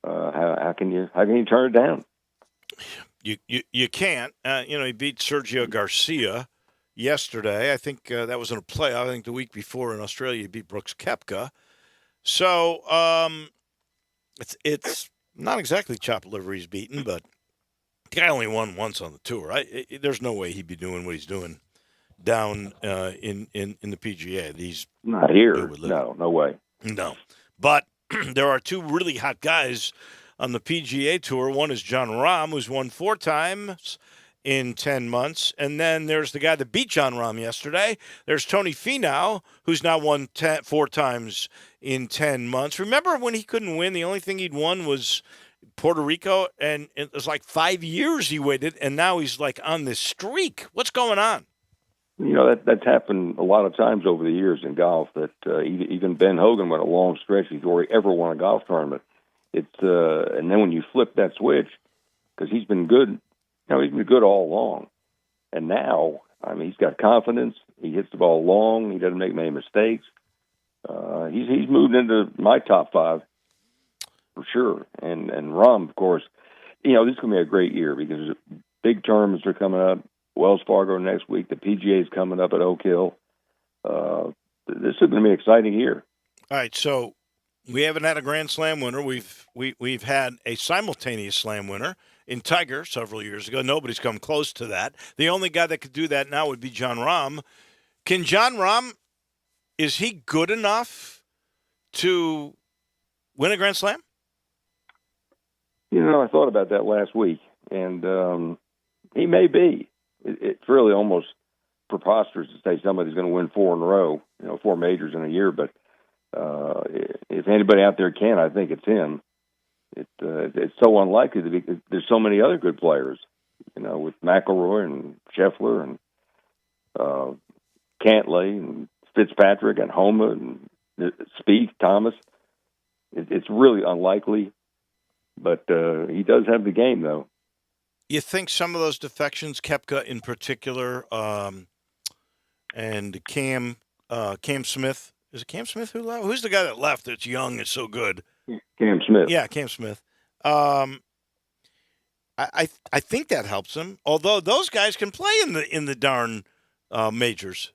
How can you turn it down? You can't. He beat Sergio Garcia yesterday. I think that was in a playoff. I think the week before in Australia, he beat Brooks Koepka. So it's not exactly chopped liver he's beaten, but the guy only won once on the tour. There's no way he'd be doing what he's doing down in the PGA. He's not here. No way. No. But there are two really hot guys on the PGA Tour. One is Jon Rahm, who's won 4 times in 10 months. And then there's the guy that beat Jon Rahm yesterday. There's Tony Finau, who's now won 4 times in 10 months. Remember when he couldn't win? The only thing he'd won was Puerto Rico, and it was like 5 years he waited, and now he's like on this streak. What's going on? That's happened a lot of times over the years in golf. That even Ben Hogan went a long stretch before he ever won a golf tournament. And then when you flip that switch, because he's been good, he's been good all along. And now, he's got confidence. He hits the ball long. He doesn't make many mistakes. He's moved into my top 5 for sure. And Rahm, of course, this is going to be a great year because big tournaments are coming up. Wells Fargo next week. The PGA is coming up at Oak Hill. This is going to be an exciting year. All right, so we haven't had a Grand Slam winner. We've had a simultaneous Slam winner in Tiger several years ago. Nobody's come close to that. The only guy that could do that now would be Jon Rahm. Can Jon Rahm, is he good enough to win a Grand Slam? I thought about that last week, and he may be. It's really almost preposterous to say somebody's going to win 4 in a row, 4 majors in a year. But if anybody out there can, I think it's him. It's so unlikely because there's so many other good players, with McIlroy and Scheffler and Cantlay and Fitzpatrick and Homa and Spieth, Thomas. It's really unlikely, but he does have the game, though. You think some of those defections, Koepka in particular, and Cam Smith, is it Cam Smith who left? Who's the guy that left that's young and so good? Cam Smith. Yeah, Cam Smith. I think that helps him. Although those guys can play in the darn majors.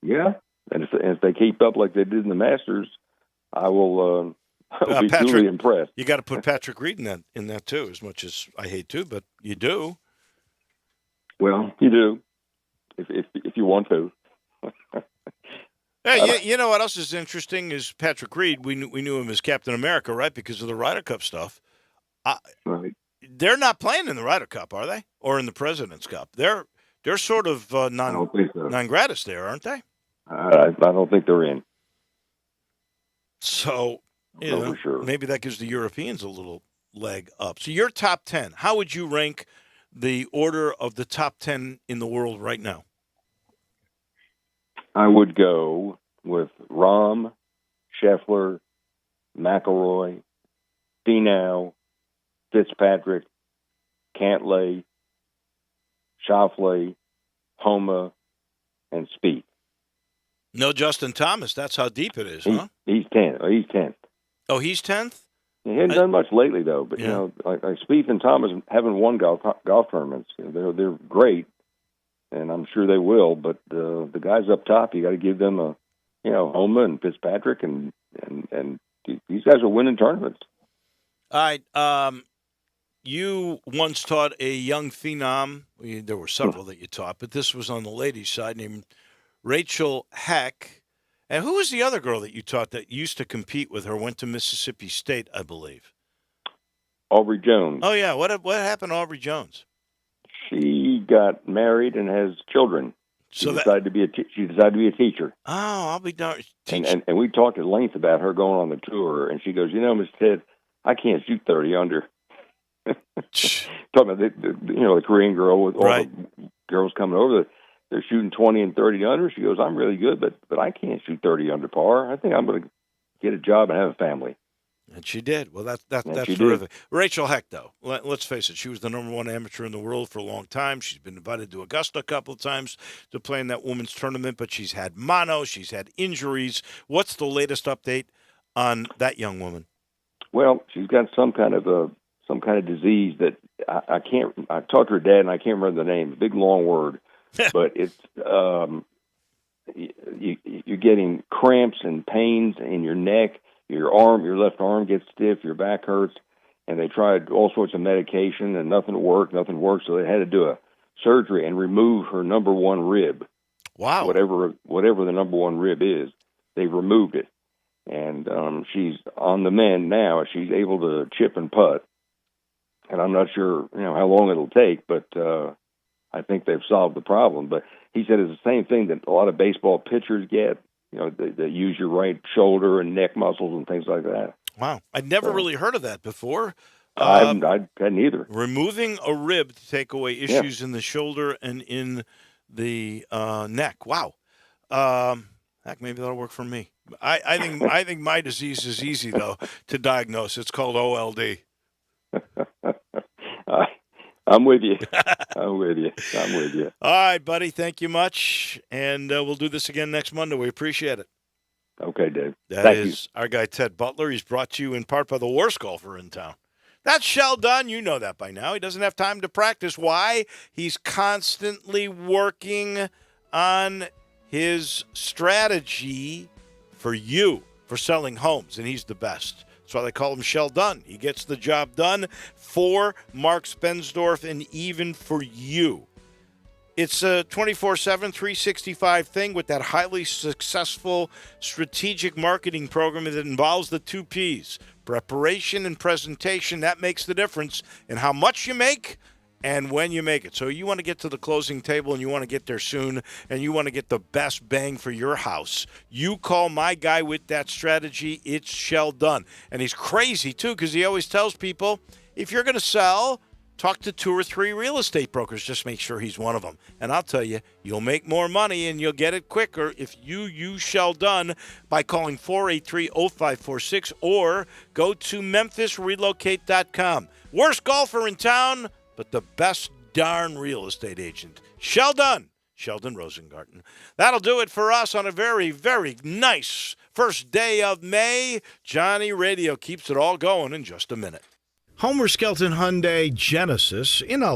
Yeah, and if they keep up like they did in the Masters, I will I'll be truly impressed. You got to put Patrick Reed in that too, as much as I hate to, but you do. Well, you do, if you want to. Hey, you know what else is interesting is Patrick Reed. We knew him as Captain America, right, because of the Ryder Cup stuff. Right. They're not playing in the Ryder Cup, are they? Or in the President's Cup? They're sort of non-gratis there, aren't they? I don't think they're in. So, for sure. Maybe that gives the Europeans a little leg up. So your top 10, how would you rank the order of the top 10 in the world right now? I would go with Rahm, Scheffler, McIlroy, Finau, Fitzpatrick, Cantlay, Schauffele, Homa, and Spieth. No Justin Thomas. That's how deep it is, huh? He's 10th. He's 10th. Oh, he's 10th? He hasn't done much lately, though. But, like Spieth and Thomas haven't won golf tournaments. They're great, and I'm sure they will. But the guys up top, you got to give them Homa and Fitzpatrick, and these guys are winning tournaments. All right. You once taught a young phenom. There were several that you taught, but this was on the ladies' side, named Rachel Heck. And who was the other girl that you taught that used to compete with her, went to Mississippi State, I believe? Aubrey Jones. Oh, yeah. What happened to Aubrey Jones? She got married and has children. She decided to be a teacher. Oh, I'll be darned. And we talked at length about her going on the tour, and she goes, Mr. Ted, I can't shoot 30 under. Talking about the Korean girl with all the girls coming over, they're shooting 20 and 30 under. She goes, I'm really good, but I can't shoot 30 under par. I think I'm going to get a job and have a family. And she did. Well, that's terrific. Rachel Heck, though, let's face it, she was the number one amateur in the world for a long time. She's been invited to Augusta a couple of times to play in that women's tournament, but she's had mono, she's had injuries. What's the latest update on that young woman? Well, she's got some kind of disease that I can't. I talked to her dad, and I can't remember the name. Big long word, but it's you're getting cramps and pains in your neck. Your left arm gets stiff. Your back hurts, and they tried all sorts of medication, and nothing worked. So they had to do a surgery and remove her number one rib. Wow! Whatever the number one rib is, they removed it. And she's on the mend now. She's able to chip and putt. And I'm not sure, how long it'll take, but I think they've solved the problem. But he said it's the same thing that a lot of baseball pitchers get. They use your right shoulder and neck muscles and things like that. Wow. I'd never really heard of that before. I hadn't either. Removing a rib to take away issues in the shoulder and in the neck. Wow. Heck, maybe that'll work for me. I think my disease is easy, though, to diagnose. It's called OLD. I'm with you. I'm with you. All right, buddy. Thank you much. And we'll do this again next Monday. We appreciate it. Okay, Dave. That is our guy, Ted Butler. He's brought to you in part by the worst golfer in town. That's Sheldon. You know that by now. He doesn't have time to practice. Why? He's constantly working on his strategy for you, for selling homes, and he's the best. That's why they call him Sheldon. He gets the job done for Mark Spensdorf and even for you. It's a 24/7, 365 thing with that highly successful strategic marketing program that involves the 2 Ps, preparation and presentation. That makes the difference in how much you make and when you make it. So you want to get to the closing table and you want to get there soon and you want to get the best bang for your house. You call my guy with that strategy. It's Sheldon. And he's crazy, too, because he always tells people, if you're going to sell, talk to 2 or 3 real estate brokers. Just make sure he's one of them. And I'll tell you, you'll make more money and you'll get it quicker if you use Sheldon by calling 483-0546 or go to memphisrelocate.com. Worst golfer in town, but the best darn real estate agent. Sheldon Rosengarten. That'll do it for us on a very, very nice first day of May. Johnny Radio keeps it all going in just a minute. Homer Skelton Hyundai Genesis in a